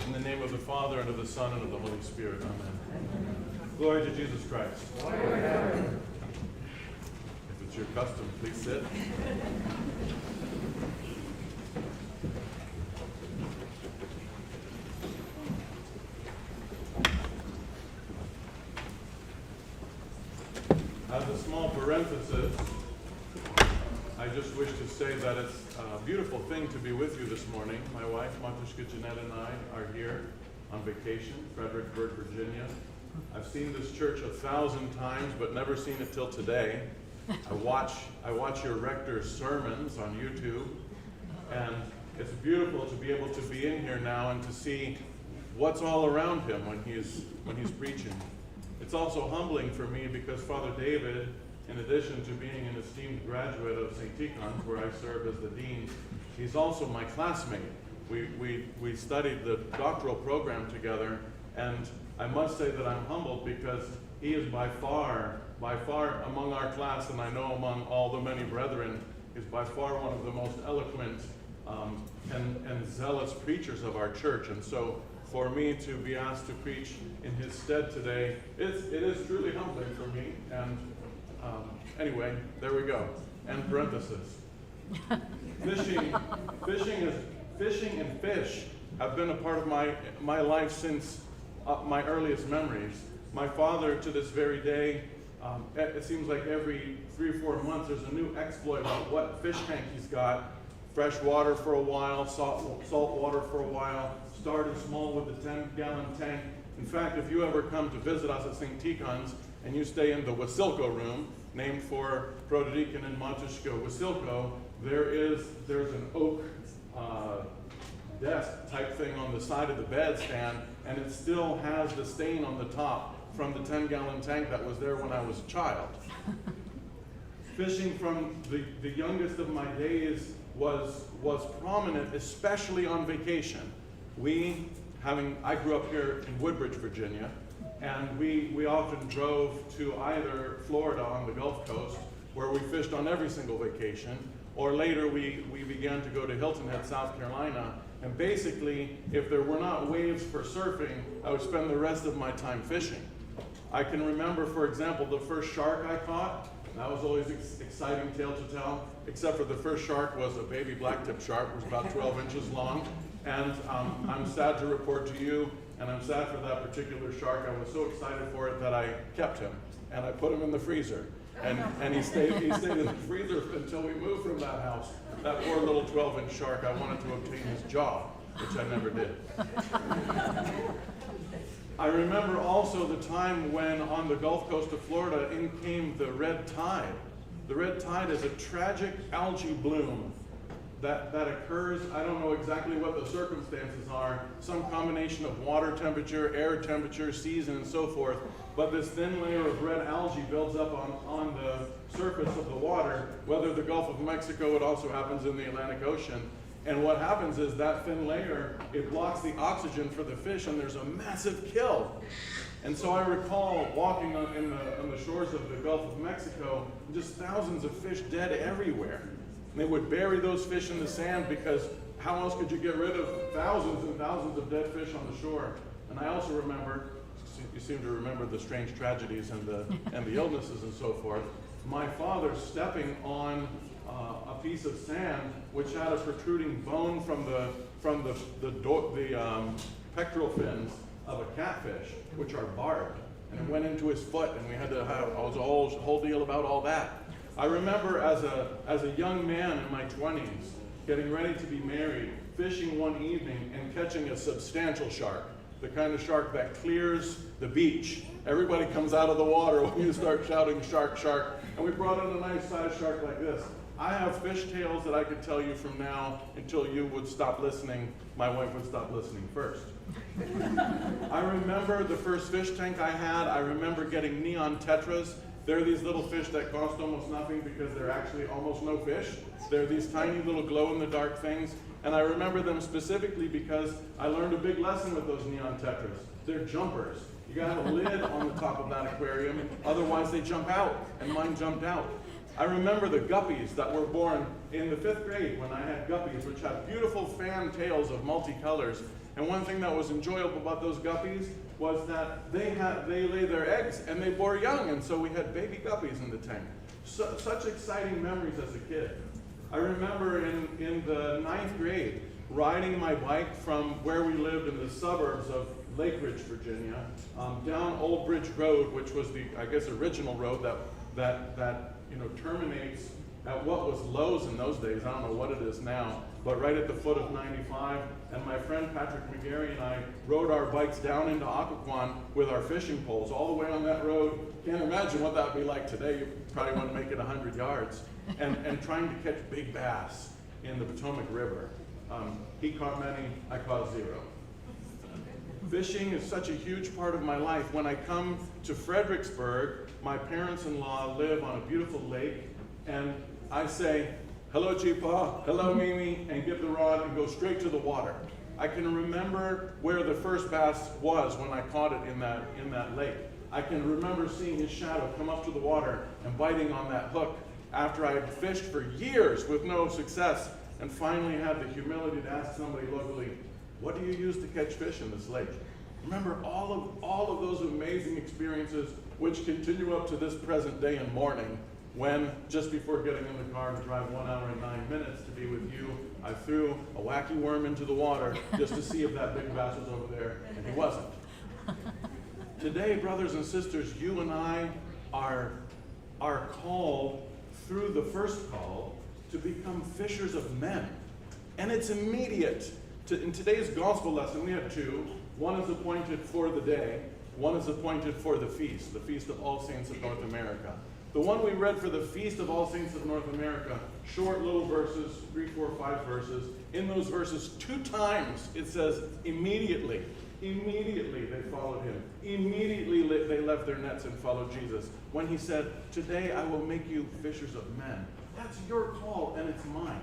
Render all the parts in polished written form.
In the name of the Father, and of the Son, and of the Holy Spirit. Amen. Glory to Jesus Christ. If it's your custom, please sit. As a small parenthesis, I just wish to say that it's a beautiful thing to be with you this morning. My wife, Matushka Jeanette, and I are here on vacation, Fredericksburg, Virginia. I've seen this church 1,000 times, but never seen it till today. I watch your rector's sermons on YouTube, and it's beautiful to be able to be in here now and to see what's all around him when he's preaching. It's also humbling for me because Father David, in addition to being an esteemed graduate of St. Tikhon's, where I serve as the dean, he's also my classmate. We studied the doctoral program together, and I must say that I'm humbled because he is by far among our class, and I know among all the many brethren, is by far one of the most eloquent and zealous preachers of our church. And so for me to be asked to preach in his stead today, it is truly humbling for me. And anyway, there we go. End parenthesis. Fishing and fish have been a part of my life since my earliest memories. My father, to this very day, it seems like every 3 or 4 months there's a new exploit about what fish tank he's got. Fresh water for a while, salt water for a while, started small with the 10-gallon tank. In fact, if you ever come to visit us at St. Tikhon's and you stay in the Wasilko room, named for Protodeacon and Matushka Wasilko, there's an oak desk type thing on the side of the bedstand, and it still has the stain on the top from the 10-gallon tank that was there when I was a child. Fishing from the youngest of my days was prominent, especially on vacation. I grew up here in Woodbridge, Virginia, and we often drove to either Florida on the Gulf Coast, where we fished on every single vacation, or later we began to go to Hilton Head, South Carolina, and basically, if there were not waves for surfing, I would spend the rest of my time fishing. I can remember, for example, the first shark I caught. That was always an exciting tale to tell, except for the first shark was a baby blacktip shark. It was about 12 inches long. And I'm sad to report to you, and I'm sad for that particular shark. I was so excited for it that I kept him, and I put him in the freezer. And he stayed in the freezer until we moved from that house. That poor little 12-inch shark, I wanted to obtain his jaw, which I never did. I remember also the time when on the Gulf Coast of Florida in came the red tide. The red tide is a tragic algae bloom that occurs. I don't know exactly what the circumstances are, some combination of water temperature, air temperature, season, and so forth, but this thin layer of red algae builds up on the surface of the water, whether the Gulf of Mexico, it also happens in the Atlantic Ocean. And what happens is that thin layer, it blocks the oxygen for the fish, and there's a massive kill. And so I recall walking on the shores of the Gulf of Mexico, just thousands of fish dead everywhere. And they would bury those fish in the sand because how else could you get rid of thousands and thousands of dead fish on the shore? And I also remember, you seem to remember the strange tragedies and the illnesses and so forth, my father stepping on a piece of sand which had a protruding bone from the pectoral fins of a catfish, which are barbed, and it went into his foot, and we had to have a whole deal about all that. I remember as a young man in my 20s, getting ready to be married, fishing one evening and catching a substantial shark, the kind of shark that clears the beach. Everybody comes out of the water when you start shouting, "Shark, shark," and we brought in a nice sized shark like this. I have fish tales that I could tell you from now until you would stop listening. My wife would stop listening first. I remember the first fish tank I had. I remember getting neon tetras. They're these little fish that cost almost nothing because they're actually almost no fish. They're these tiny little glow-in-the-dark things. And I remember them specifically because I learned a big lesson with those neon tetras. They're jumpers. You gotta have a lid on the top of that aquarium, otherwise they jump out, and mine jumped out. I remember the guppies that were born in the 5th grade when I had guppies, which have beautiful fan tails of multicolors. And one thing that was enjoyable about those guppies was that they lay their eggs and they bore young, and so we had baby guppies in the tank. Such exciting memories as a kid. I remember in the 9th grade riding my bike from where we lived in the suburbs of Lake Ridge, Virginia, down Old Bridge Road, which was the, I guess, original road that terminates at what was Lowe's in those days. I don't know what it is now, but right at the foot of 95. And my friend Patrick McGarry and I rode our bikes down into Occoquan with our fishing poles all the way on that road. Can't imagine what that would be like today. You probably wouldn't make it 100 yards. And trying to catch big bass in the Potomac River. He caught many, I caught 0. Fishing is such a huge part of my life. When I come to Fredericksburg, my parents-in-law live on a beautiful lake, and I say, hello Chipa, hello Mimi, and get the rod and go straight to the water. I can remember where the first bass was when I caught it in that lake. I can remember seeing his shadow come up to the water and biting on that hook after I had fished for years with no success, and finally had the humility to ask somebody locally, what do you use to catch fish in this lake? Remember all of those amazing experiences which continue up to this present day and morning, when just before getting in the car to drive 1 hour and 9 minutes to be with you, I threw a wacky worm into the water just to see if that big bass was over there, and he wasn't. Today, brothers and sisters, you and I are called through the first call to become fishers of men. And it's immediate. In today's gospel lesson, we have 2. One is appointed for the day. One is appointed for the Feast of All Saints of North America. The one we read for the Feast of All Saints of North America, short little verses, 3, 4, 5 verses. In those verses, 2 times it says, immediately. Immediately they followed him. Immediately they left their nets and followed Jesus. When he said, today I will make you fishers of men. That's your call and it's mine.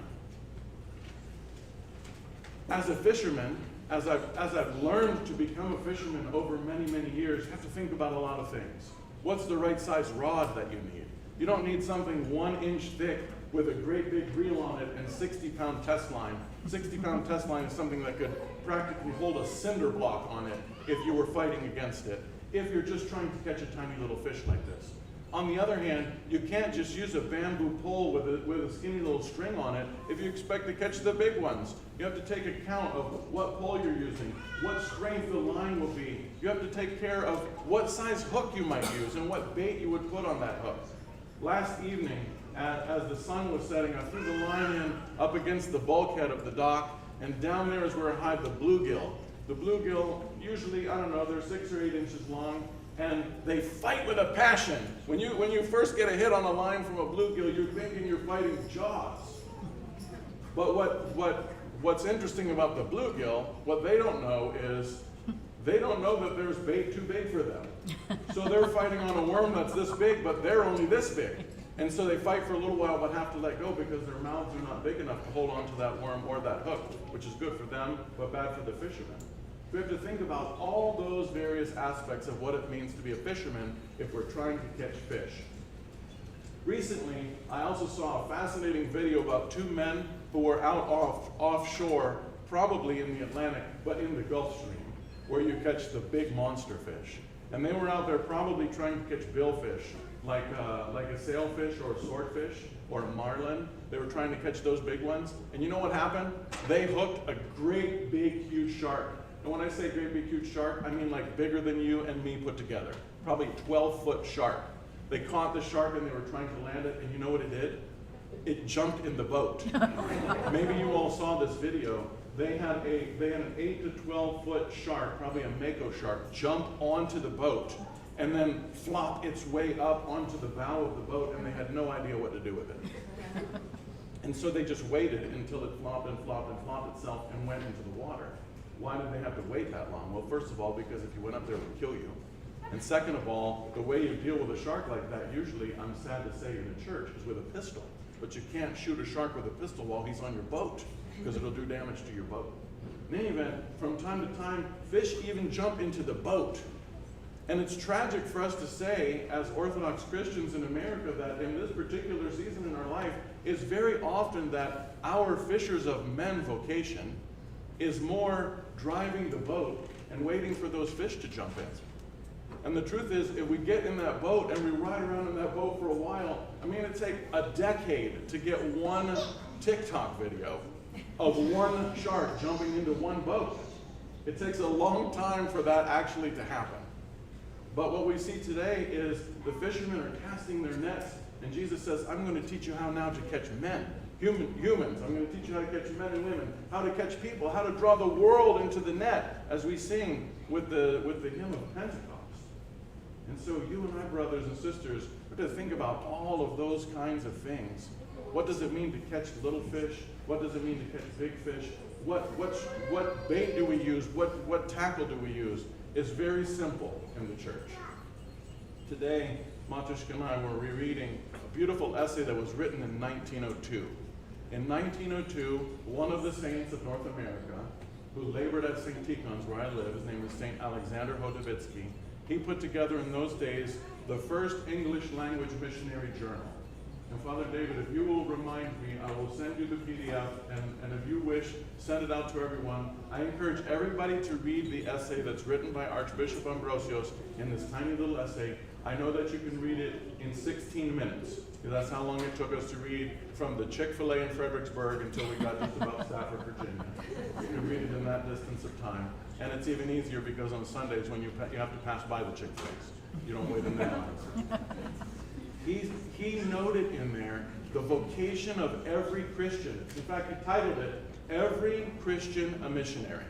As a fisherman, as I've learned to become a fisherman over many, many years, you have to think about a lot of things. What's the right size rod that you need? You don't need something 1 inch thick with a great big reel on it and 60-pound test line. 60-pound test line is something that could practically hold a cinder block on it if you were fighting against it, if you're just trying to catch a tiny little fish like this. On the other hand, you can't just use a bamboo pole with a skinny little string on it if you expect to catch the big ones. You have to take account of what pole you're using, what strength the line will be. You have to take care of what size hook you might use and what bait you would put on that hook. Last evening, as the sun was setting, I threw the line in up against the bulkhead of the dock, and down there is where I hide the bluegill. The bluegill, usually, I don't know, they're 6 or 8 inches long, and they fight with a passion. When you first get a hit on a line from a bluegill, you're thinking you're fighting jaws. But what's interesting about the bluegill, what they don't know is, they don't know that there's bait too big for them. So they're fighting on a worm that's this big, but they're only this big. And so they fight for a little while, but have to let go because their mouths are not big enough to hold on to that worm or that hook, which is good for them, but bad for the fishermen. We have to think about all those various aspects of what it means to be a fisherman if we're trying to catch fish. Recently, I also saw a fascinating video about 2 men who were out offshore, probably in the Atlantic, but in the Gulf Stream, where you catch the big monster fish. And they were out there probably trying to catch billfish, like a sailfish or a swordfish or a marlin. They were trying to catch those big ones. And you know what happened? They hooked a great big huge shark. And when I say great big huge shark, I mean like bigger than you and me put together. Probably 12-foot shark. They caught the shark and they were trying to land it, and you know what it did? It jumped in the boat. Maybe you all saw this video. They had an 8 to 12-foot shark, probably a mako shark, jump onto the boat and then flop its way up onto the bow of the boat, and they had no idea what to do with it. And so they just waited until it flopped and flopped and flopped itself and went into the water. Why did they have to wait that long? Well, first of all, because if you went up there, it would kill you. And second of all, the way you deal with a shark like that, usually, I'm sad to say, in a church, is with a pistol. But you can't shoot a shark with a pistol while he's on your boat, because it'll do damage to your boat. In any event, from time to time, fish even jump into the boat. And it's tragic for us to say, as Orthodox Christians in America, that in this particular season in our life, it's very often that our fishers of men vocation is more driving the boat and waiting for those fish to jump in. And the truth is, if we get in that boat and we ride around in that boat for a while, I mean, it'd take a decade to get one TikTok video of one shark jumping into one boat. It takes a long time for that actually to happen. But what we see today is the fishermen are casting their nets, and Jesus says, I'm going to teach you how now to catch men, humans. I'm going to teach you how to catch men and women, how to catch people, how to draw the world into the net, as we sing with the hymn of Pentecost. And so you and I, brothers and sisters, we have to think about all of those kinds of things. What does it mean to catch little fish? What does it mean to catch big fish? What bait do we use? What tackle do we use? It's very simple in the church. Today, Matushka and I were rereading a beautiful essay that was written in 1902. In 1902, one of the saints of North America, who labored at St. Tikhon's, where I live, his name is St. Alexander Hodovitsky, he put together in those days the first English language missionary journal. And Father David, if you will remind me, I will send you the PDF, and if you wish, send it out to everyone. I encourage everybody to read the essay that's written by Archbishop Ambrosios in this tiny little essay. I know that you can read it in 16 minutes, because that's how long it took us to read from the Chick-fil-A in Fredericksburg until we got just about Stafford, Virginia. You can read it in that distance of time. And it's even easier because on Sundays when you have to pass by the Chick-fil-A's. You don't wait in their lines. He noted in there the vocation of every Christian. In fact, he titled it, Every Christian a Missionary.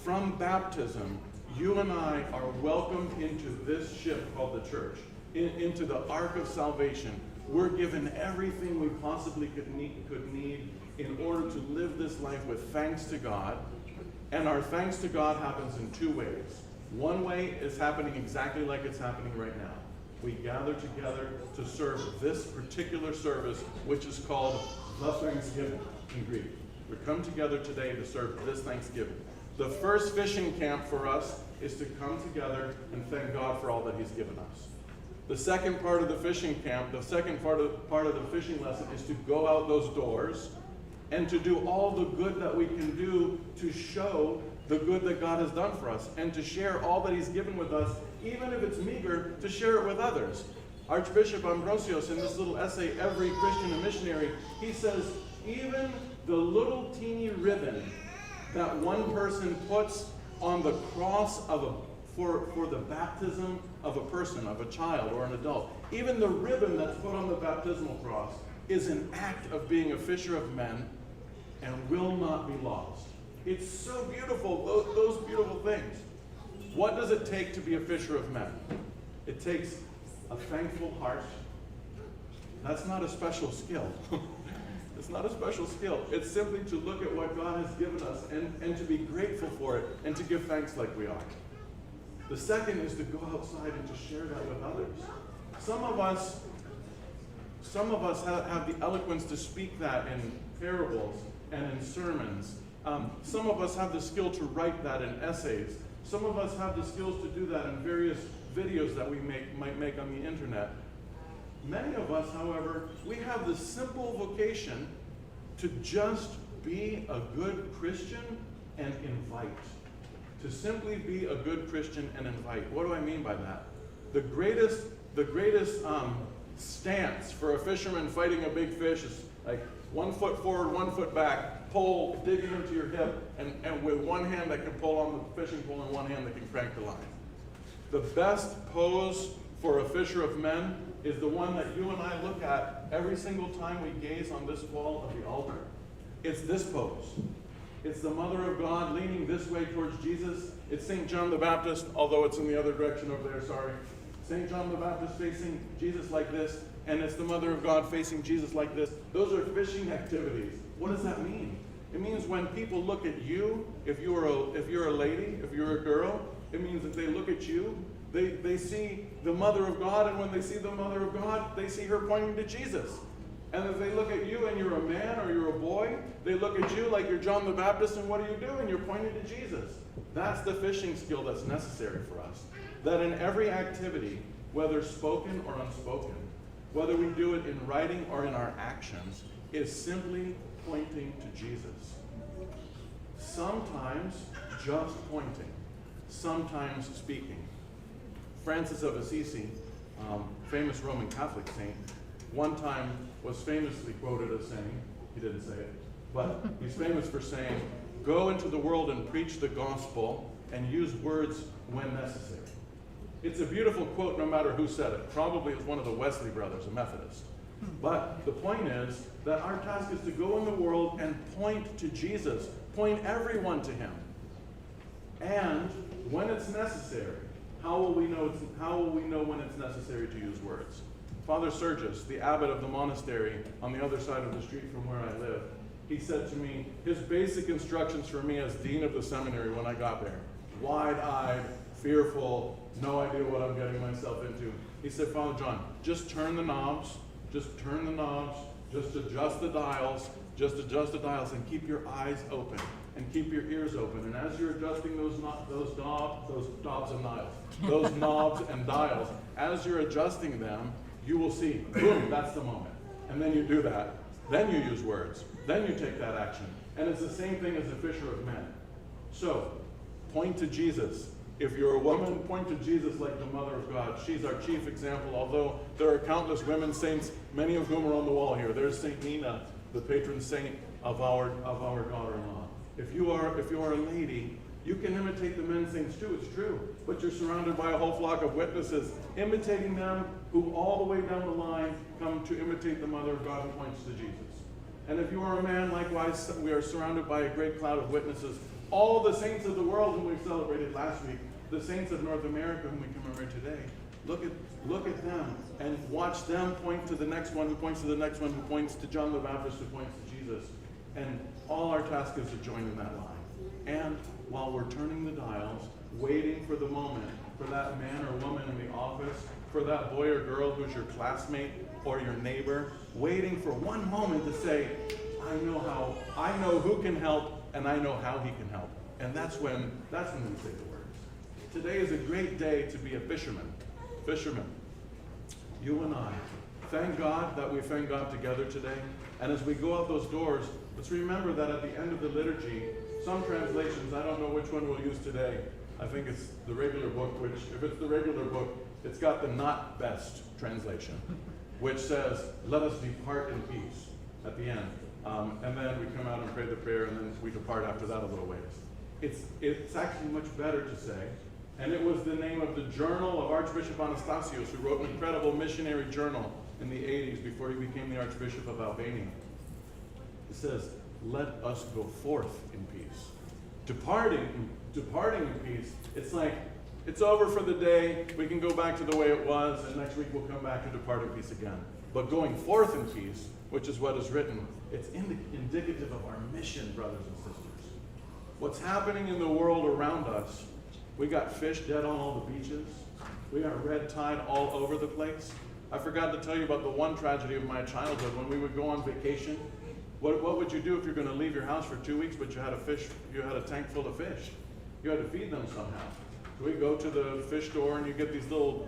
From baptism, you and I are welcomed into this ship called the church, into the ark of salvation. We're given everything we possibly could need in order to live this life with thanks to God. And our thanks to God happens in two ways. One way is happening exactly like it's happening right now. We gather together to serve this particular service, which is called the Thanksgiving in Greek. We come together today to serve this Thanksgiving. The first fishing camp for us is to come together and thank God for all that He's given us. The second part of the fishing camp, the second part of the fishing lesson is to go out those doors and to do all the good that we can do to show the good that God has done for us, and to share all that He's given with us, even if it's meager, to share it with others. Archbishop Ambrosios, in this little essay, Every Christian a Missionary, he says, even the little teeny ribbon that one person puts on the cross for the baptism of a person, of a child or an adult, even the ribbon that's put on the baptismal cross is an act of being a fisher of men and will not be lost. It's so beautiful, those beautiful things. What does it take to be a fisher of men? It takes a thankful heart. That's not a special skill. It's not a special skill. It's simply to look at what God has given us and to be grateful for it and to give thanks like we are. The second is to go outside and to share that with others. Some of us have the eloquence to speak that in parables and in sermons. Some of us have the skill to write that in essays. Some of us have the skills to do that in various videos that we might make on the internet. Many of us, however, we have the simple vocation to just be a good Christian and invite. To simply be a good Christian and invite. What do I mean by that? The greatest stance for a fisherman fighting a big fish is like 1 foot forward, 1 foot back, pole digging into your hip, and with one hand that can pull on the fishing pole and one hand that can crank the line. The best pose for a fisher of men is the one that you and I look at every single time we gaze on this wall of the altar. It's this pose. It's the Mother of God leaning this way towards Jesus. It's St. John the Baptist, although it's in the other direction over there, sorry. St. John the Baptist facing Jesus like this, and it's the Mother of God facing Jesus like this. Those are fishing activities. What does that mean? It means when people look at you, if you're a lady, if you're a girl, it means that they look at you, they see the Mother of God, and when they see the Mother of God, they see her pointing to Jesus. And if they look at you and you're a man or you're a boy, they look at you like you're John the Baptist, and what are you doing? You're pointing to Jesus. That's the fishing skill that's necessary for us. That in every activity, whether spoken or unspoken, whether we do it in writing or in our actions, is simply pointing to Jesus. Sometimes just pointing, sometimes speaking. Francis of Assisi, famous Roman Catholic saint, one time was famously quoted as saying, he didn't say it, but he's famous for saying, "Go into the world and preach the gospel and use words when necessary." It's a beautiful quote no matter who said it. Probably it was one of the Wesley brothers, a Methodist. But the point is that our task is to go in the world and point to Jesus, point everyone to him. And when it's necessary, how will we know when it's necessary to use words? Father Sergius, the abbot of the monastery on the other side of the street from where I live, he said to me, his basic instructions for me as dean of the seminary when I got there, wide-eyed, fearful, no idea what I'm getting myself into. He said, "Father John, just turn the knobs, just adjust the dials, and keep your eyes open, and keep your ears open. And as you're adjusting those knobs and dials, as you're adjusting them, you will see, boom, that's the moment. And then you do that. Then you use words. Then you take that action. And it's the same thing as a fisher of men. So, point to Jesus. If you're a woman, point to Jesus like the Mother of God. She's our chief example, although there are countless women saints, many of whom are on the wall here. There's Saint Nina, the patron saint of our daughter-in-law. If you are a lady, you can imitate the men saints too, it's true. But you're surrounded by a whole flock of witnesses, imitating them, who all the way down the line come to imitate the Mother of God who points to Jesus. And if you are a man, likewise, we are surrounded by a great cloud of witnesses. All the saints of the world whom we celebrated last week, the saints of North America whom we commemorate today, look at them and watch them point to the next one who points to the next one who points to John the Baptist who points to Jesus. And all our task is to join in that line. And while we're turning the dials, waiting for the moment, for that man or woman in the office, for that boy or girl who's your classmate or your neighbor, waiting for one moment to say, I know who can help, and I know how he can help. And that's when we say the words. Today is a great day to be a fisherman. Fisherman, you and I, thank God that we thank God together today. And as we go out those doors, let's remember that at the end of the liturgy, some translations, I don't know which one we'll use today. I think it's the regular book, which, if it's the regular book, it's got the not best translation, which says, let us depart in peace at the end. And then we come out and pray the prayer, and then we depart after that a little ways. It's actually much better to say, and it was the name of the journal of Archbishop Anastasios, who wrote an incredible missionary journal in the 80s before he became the Archbishop of Albania. It says, let us go forth in peace. Departing in peace, it's like, it's over for the day, we can go back to the way it was, and next week we'll come back and depart in peace again. But going forth in peace, which is what is written, it's indicative of our mission, brothers and sisters. What's happening in the world around us, we got fish dead on all the beaches. We got red tide all over the place. I forgot to tell you about the one tragedy of my childhood. When we would go on vacation, what would you do if you're going to leave your house for 2 weeks, but you had a tank full of fish? You had to feed them somehow. So we go to the fish store and you get these little,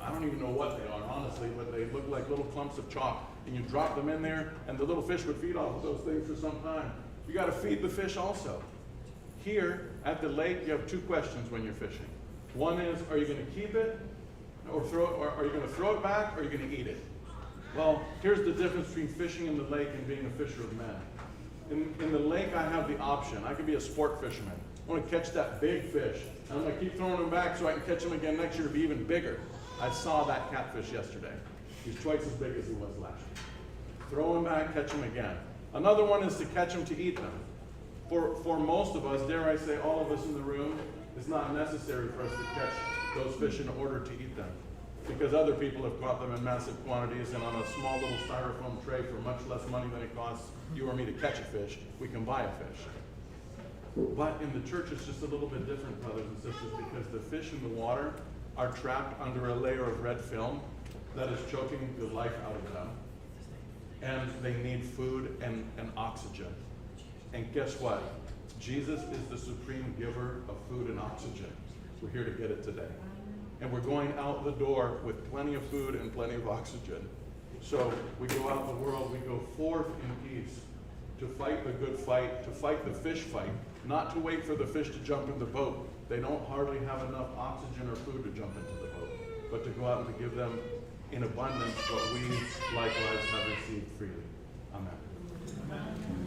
I don't even know what they are, honestly, but they look like little clumps of chalk. And you drop them in there, and the little fish would feed off of those things for some time. You got to feed the fish also. Here at the lake, you have two questions when you're fishing. One is, are you going to keep it, or are you going to throw it back, or are you going to eat it? Well, here's the difference between fishing in the lake and being a fisher of men. In the lake, I have the option. I can be a sport fisherman. I want to catch that big fish, and I'm going to keep throwing them back so I can catch them again next year to be even bigger. I saw that catfish yesterday. He's twice as big as he was last year. Throw him back, catch him again. Another one is to catch them to eat them. For most of us, dare I say all of us in the room, it's not necessary for us to catch those fish in order to eat them. Because other people have caught them in massive quantities, and on a small little styrofoam tray for much less money than it costs you or me to catch a fish, we can buy a fish. But in the church, it's just a little bit different, brothers and sisters, because the fish in the water are trapped under a layer of red film that is choking the life out of them. and they need food and oxygen. And guess what? Jesus is the supreme giver of food and oxygen. We're here to get it today. And we're going out the door with plenty of food and plenty of oxygen. So we go out in the world, we go forth in peace to fight the good fight, to fight the fish fight, not to wait for the fish to jump in the boat. They don't hardly have enough oxygen or food to jump into the boat, but to go out and to give them in abundance what we likewise have received freely. Amen. Amen.